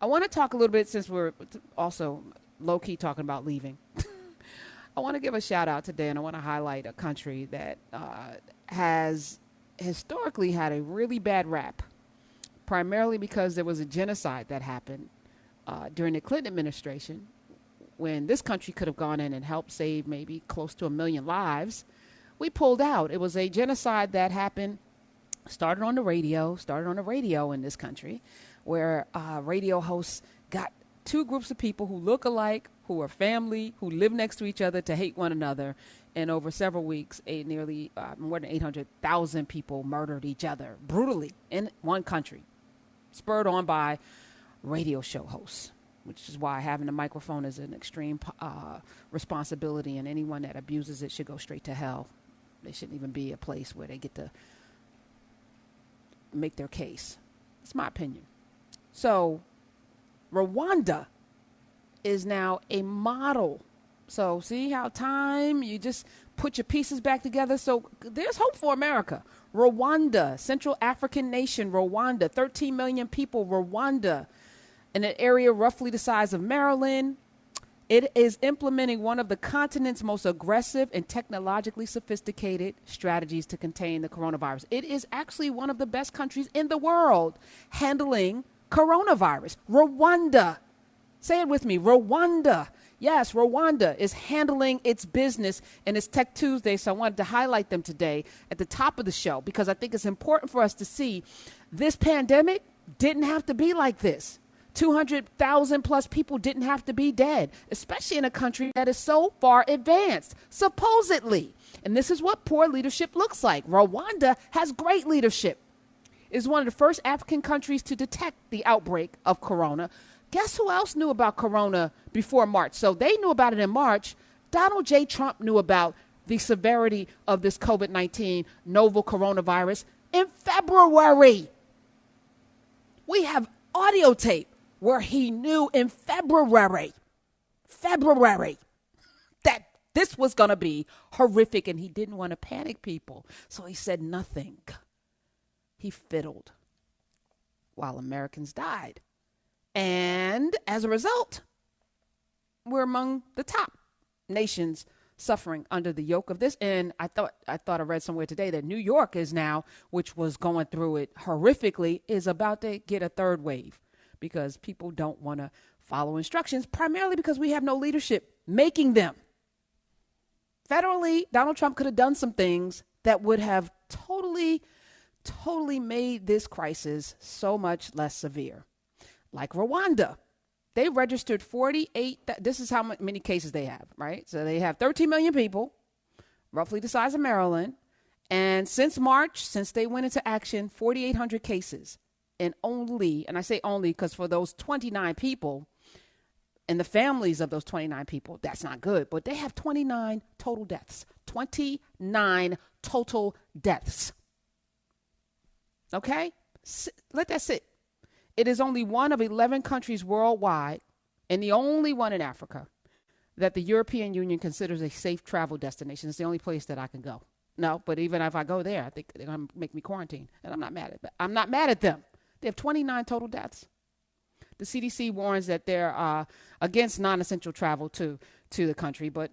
I want to talk a little bit since we're also low key talking about leaving. I want to give a shout out today, and I want to highlight a country that has historically had a really bad rap, primarily because there was a genocide that happened during the Clinton administration when this country could have gone in and helped save maybe close to 1 million lives. We pulled out. It was a genocide that happened, started on the radio in this country, where radio hosts got two groups of people who look alike, who are family, who live next to each other to hate one another. And over several weeks, nearly more than 800,000 people murdered each other brutally in one country, spurred on by radio show hosts, which is why having a microphone is an extreme responsibility, and anyone that abuses it should go straight to hell. They shouldn't even be a place where they get to make their case. It's my opinion. So Rwanda is now a model. So see how time, you just put your pieces back together. So there's hope for America. Rwanda, Central African nation, Rwanda, 13 million people, Rwanda, in an area roughly the size of Maryland. It is implementing one of the continent's most aggressive and technologically sophisticated strategies to contain the coronavirus. It is actually one of the best countries in the world handling coronavirus. Rwanda. Say it with me. Rwanda. Yes, Rwanda is handling its business, and it's Tech Tuesday, so I wanted to highlight them today at the top of the show because I think it's important for us to see this pandemic didn't have to be like this. 200,000 plus people didn't have to be dead, especially in a country that is so far advanced, supposedly. And this is what poor leadership looks like. Rwanda has great leadership. It is one of the first African countries to detect the outbreak of corona. Guess who else knew about corona before March? So they knew about it in March. Donald J. Trump knew about the severity of this COVID-19 novel coronavirus in February. We have audio tape where he knew in February, that this was going to be horrific, and he didn't want to panic people. So he said nothing. He fiddled while Americans died. And as a result, we're among the top nations suffering under the yoke of this. And I thought I read somewhere today that New York is now, which was going through it horrifically, is about to get a third wave because people don't want to follow instructions, primarily because we have no leadership making them. Federally, Donald Trump could have done some things that would have totally made this crisis so much less severe. Like Rwanda. They registered 48, this is how many cases they have, right? So they have 13 million people, roughly the size of Maryland. And since March, since they went into action, 4,800 cases. And only, and I say only because for those 29 people and the families of those 29 people, that's not good. But they have 29 total deaths. 29 total deaths. Okay? Let that sit. It is only one of 11 countries worldwide and the only one in Africa that the European Union considers a safe travel destination. It's the only place that I can go. No, but even if I go there, I think they're going to make me quarantine. And I'm not mad at them. I'm not mad at them. They have 29 total deaths. The CDC warns that they're against non-essential travel to the country. But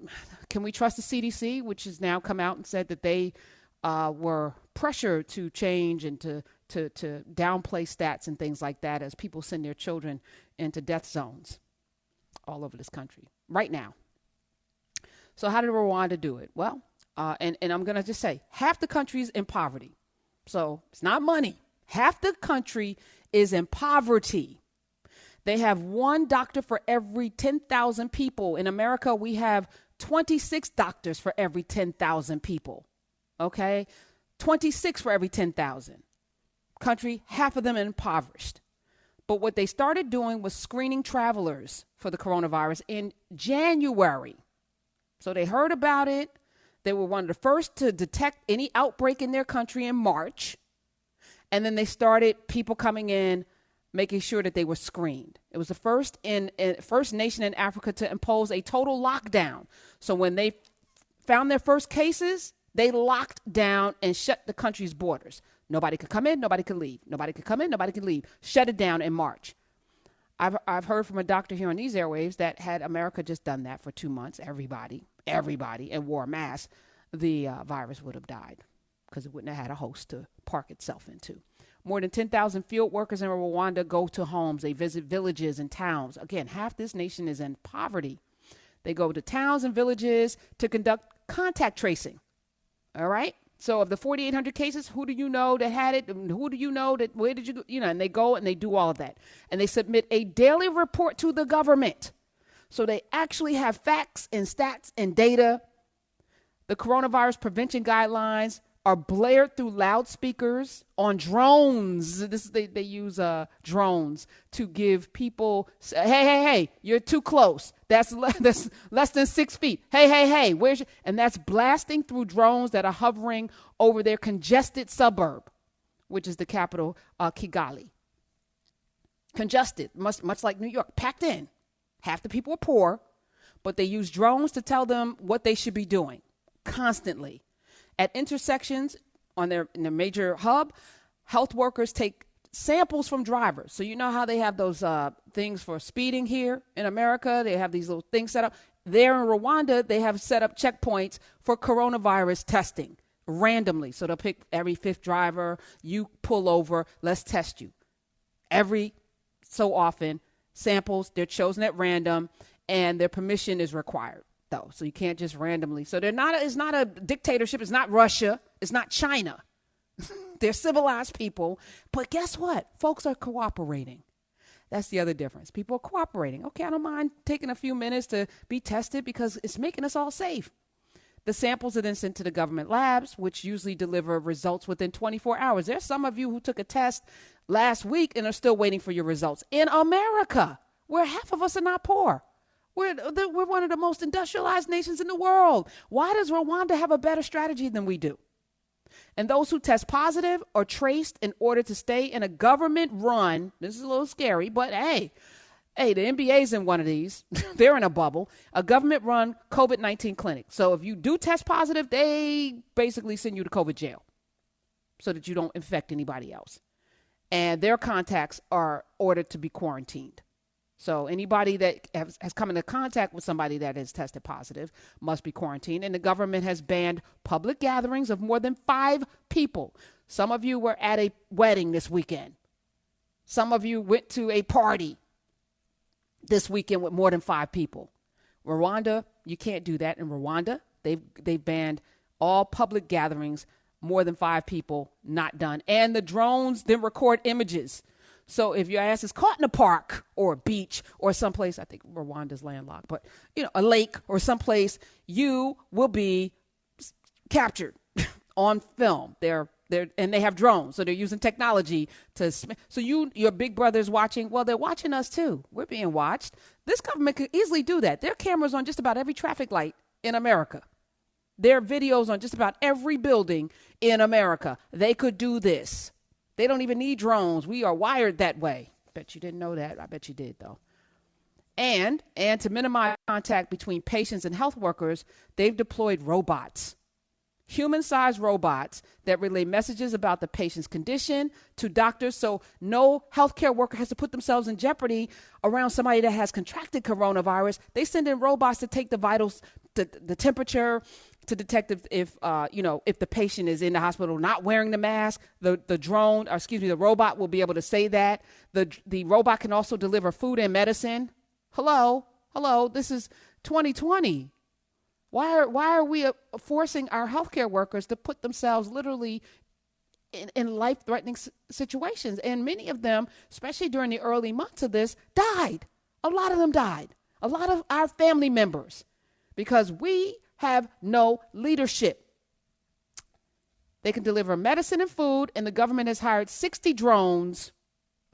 can we trust the CDC, which has now come out and said that they were pressured to change and to downplay stats and things like that as people send their children into death zones all over this country right now. So how did Rwanda do it? Well, and I'm going to just say half the country is in poverty. So it's not money. Half the country is in poverty. They have one doctor for every 10,000 people. In America, we have 26 doctors for every 10,000 people. Okay? 26 for every 10,000. Country, half of them impoverished. But what they started doing was screening travelers for the coronavirus in January. So they heard about it. They were one of the first to detect any outbreak in their country in March. And then they started people coming in, making sure that they were screened. It was the first nation in Africa to impose a total lockdown. So when they found their first cases, they locked down and shut the country's borders. Nobody could come in, nobody could leave. Nobody could come in, nobody could leave. Shut it down in March. I've heard from a doctor here on these airwaves that had America just done that for 2 months, everybody, and wore a mask, the virus would have died because it wouldn't have had a host to park itself into. More than 10,000 field workers in Rwanda go to homes. They visit villages and towns. Again, half this nation is in poverty. They go to towns and villages to conduct contact tracing. All right? So of the 4,800 cases, who do you know that had it? Who do you know that, where did you go? And they go and they do all of that. And they submit a daily report to the government. So they actually have facts and stats and data. The coronavirus prevention guidelines are blared through loudspeakers on drones. They use drones to give people, hey, you're too close. That's less than 6 feet. Hey, where's your, and that's blasting through drones that are hovering over their congested suburb, which is the capital, Kigali. Congested, much like New York, packed in. Half the people are poor, but they use drones to tell them what they should be doing constantly. At intersections in their major hub, health workers take samples from drivers. So you know how they have those things for speeding here in America? They have these little things set up. There in Rwanda, they have set up checkpoints for coronavirus testing randomly. So they'll pick every fifth driver, you pull over, let's test you. Every so often, samples, they're chosen at random, and their permission is required. Though, so you can't just randomly. So it's not a dictatorship. It's not Russia. It's not China. They're civilized people. But guess what? Folks are cooperating. That's the other difference. People are cooperating. Okay, I don't mind taking a few minutes to be tested because it's making us all safe. The samples are then sent to the government labs, which usually deliver results within 24 hours. There's some of you who took a test last week and are still waiting for your results. In America, where half of us are not poor. We're one of the most industrialized nations in the world. Why does Rwanda have a better strategy than we do? And those who test positive are traced in order to stay in a government-run, this is a little scary, but hey, the NBA's in one of these. They're in a bubble, a government-run COVID-19 clinic. So if you do test positive, they basically send you to COVID jail so that you don't infect anybody else. And their contacts are ordered to be quarantined. So anybody that has come into contact with somebody that has tested positive must be quarantined. And the government has banned public gatherings of more than 5 people. Some of you were at a wedding this weekend. Some of you went to a party this weekend with more than 5 people. Rwanda, you can't do that. In Rwanda, they've banned all public gatherings, more than 5 people, not done. And the drones then record images. So if your ass is caught in a park or a beach or someplace, I think Rwanda's landlocked, but a lake or someplace, you will be captured on film. And they have drones, so they're using technology to. So your big brother's watching. Well, they're watching us too. We're being watched. This government could easily do that. There are cameras on just about every traffic light in America. There are videos on just about every building in America. They could do this. They don't even need drones. We are wired that way. Bet you didn't know that. I bet you did, though. And to minimize contact between patients and health workers, they've deployed robots, human-sized robots that relay messages about the patient's condition to doctors. So no healthcare worker has to put themselves in jeopardy around somebody that has contracted coronavirus. They send in robots to take the vitals, the temperature, to detect if the patient is in the hospital not wearing the mask. The robot will be able to say that. The robot can also deliver food and medicine. Hello, this is 2020. Why are we forcing our healthcare workers to put themselves literally in life-threatening situations? And many of them, especially during the early months of this, died. A lot of them died. A lot of our family members, because we have no leadership. They can deliver medicine and food, and the government has hired 60 drones.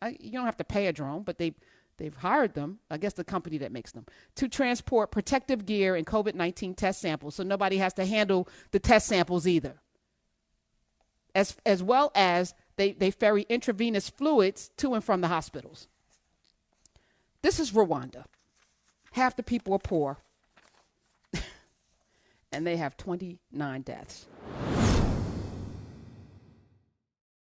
You don't have to pay a drone, but they've hired them, I guess the company that makes them, to transport protective gear and COVID-19 test samples, so nobody has to handle the test samples either. As well as they ferry intravenous fluids to and from the hospitals. This is Rwanda. Half the people are poor. And they have 29 deaths.